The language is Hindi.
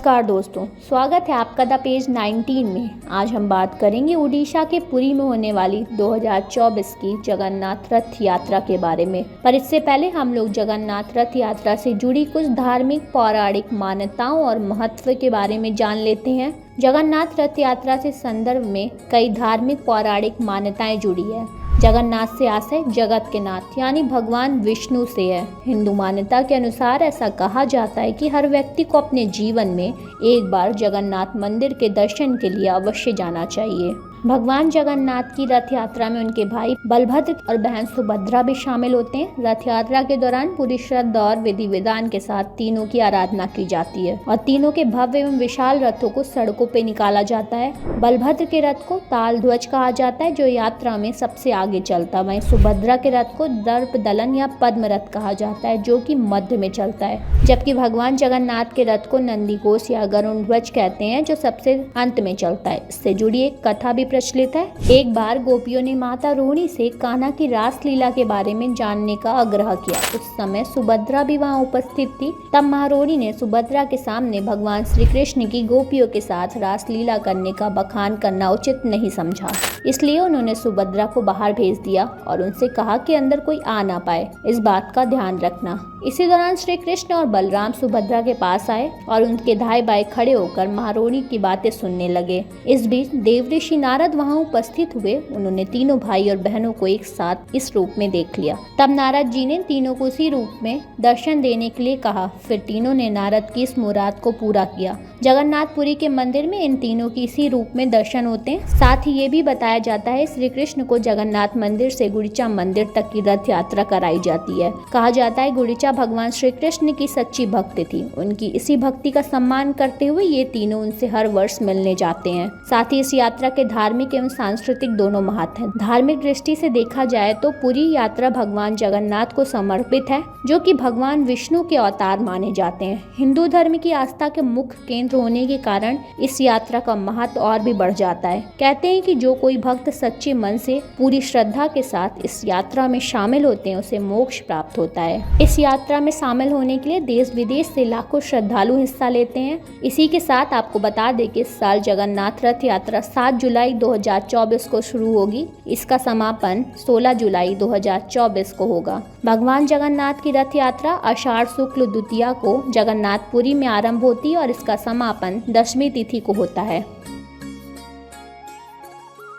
नमस्कार दोस्तों, स्वागत है आपका द पेज 19 में। आज हम बात करेंगे उड़ीसा के पुरी में होने वाली 2024 की जगन्नाथ रथ यात्रा के बारे में। पर इससे पहले हम लोग जगन्नाथ रथ यात्रा से जुड़ी कुछ धार्मिक पौराणिक मान्यताओं और महत्व के बारे में जान लेते हैं। जगन्नाथ रथ यात्रा से संदर्भ में कई धार्मिक पौराणिक मान्यताएं जुड़ी है। जगन्नाथ से आशय जगत के नाथ यानी भगवान विष्णु से है। हिंदू मान्यता के अनुसार ऐसा कहा जाता है कि हर व्यक्ति को अपने जीवन में एक बार जगन्नाथ मंदिर के दर्शन के लिए अवश्य जाना चाहिए। भगवान जगन्नाथ की रथ यात्रा में उनके भाई बलभद्र और बहन सुभद्रा भी शामिल होते हैं। रथ यात्रा के दौरान पूरी श्रद्धा और विधि विधान के साथ तीनों की आराधना की जाती है और तीनों के भव्य एवं विशाल रथों को सड़कों पे निकाला जाता है। बलभद्र के रथ को ताल ध्वज कहा जाता है जो यात्रा में सबसे आगे चलता है। वहीं सुभद्रा के रथ को दर्प दलन या पद्म रथ कहा जाता है जो कि मध्य में चलता है, जबकि भगवान जगन्नाथ के रथ को नंदी घोष या गरुण ध्वज कहते हैं जो सबसे अंत में चलता है। इससे जुड़ी एक कथा भी प्रचलित है। एक बार गोपियों ने माता रोहिणी से कान्हा की रास लीला के बारे में जानने का आग्रह किया। उस समय सुभद्रा भी वहां उपस्थित थी। तब महारोहिणी ने सुभद्रा के सामने भगवान श्री कृष्ण की गोपियों के साथ रास लीला करने का बखान करना उचित नहीं समझा, इसलिए उन्होंने सुभद्रा को बाहर भेज दिया और उनसे कहा कि अंदर कोई आ ना पाए, इस बात का ध्यान रखना। इसी दौरान श्री कृष्ण और बलराम सुभद्रा के पास आए और उनके दाएं बाएं खड़े होकर महारोहिणी की बातें सुनने लगे। इस बीच देवऋषि नारद वहां उपस्थित हुए। उन्होंने तीनों भाई और बहनों को एक साथ इस रूप में देख लिया। तब नारद जी ने तीनों को उसी रूप में दर्शन देने के लिए कहा। फिर तीनों ने नारद की इस मुराद को पूरा किया। जगन्नाथपुरी के मंदिर में इन तीनों की इसी रूप में दर्शन होते हैं। साथ ही ये भी बताया जाता है श्री कृष्ण को जगन्नाथ मंदिर से गुड़िचा मंदिर तक की रथ यात्रा कराई जाती है। कहा जाता है गुड़िचा भगवान श्री कृष्ण की सच्ची भक्त थी। उनकी इसी भक्ति का सम्मान करते हुए ये तीनों उनसे हर वर्ष मिलने जाते हैं। साथ ही इस यात्रा के धार्मिक एवं सांस्कृतिक दोनों महत्व हैं। धार्मिक दृष्टि से देखा जाए तो पूरी यात्रा भगवान जगन्नाथ को समर्पित है जो कि भगवान विष्णु के अवतार माने जाते हैं। हिंदू धर्म की आस्था के मुख्य केंद्र होने के कारण इस यात्रा का महत्व और भी बढ़ जाता है। कहते हैं कि जो कोई भक्त सच्चे मन से पूरी श्रद्धा के साथ इस यात्रा में शामिल होते हैं उसे मोक्ष प्राप्त होता है। इस यात्रा में शामिल होने के लिए देश विदेश से लाखों श्रद्धालु हिस्सा लेते हैं। इसी के साथ आपको बता दें कि इस साल जगन्नाथ रथ यात्रा 7 जुलाई 2024 को शुरू होगी। इसका समापन 16 जुलाई 2024 को होगा। भगवान जगन्नाथ की रथ यात्रा आषाढ़ शुक्ल द्वितीया को जगन्नाथपुरी में आरंभ होती है और इसका समापन 10वीं तिथि को होता है।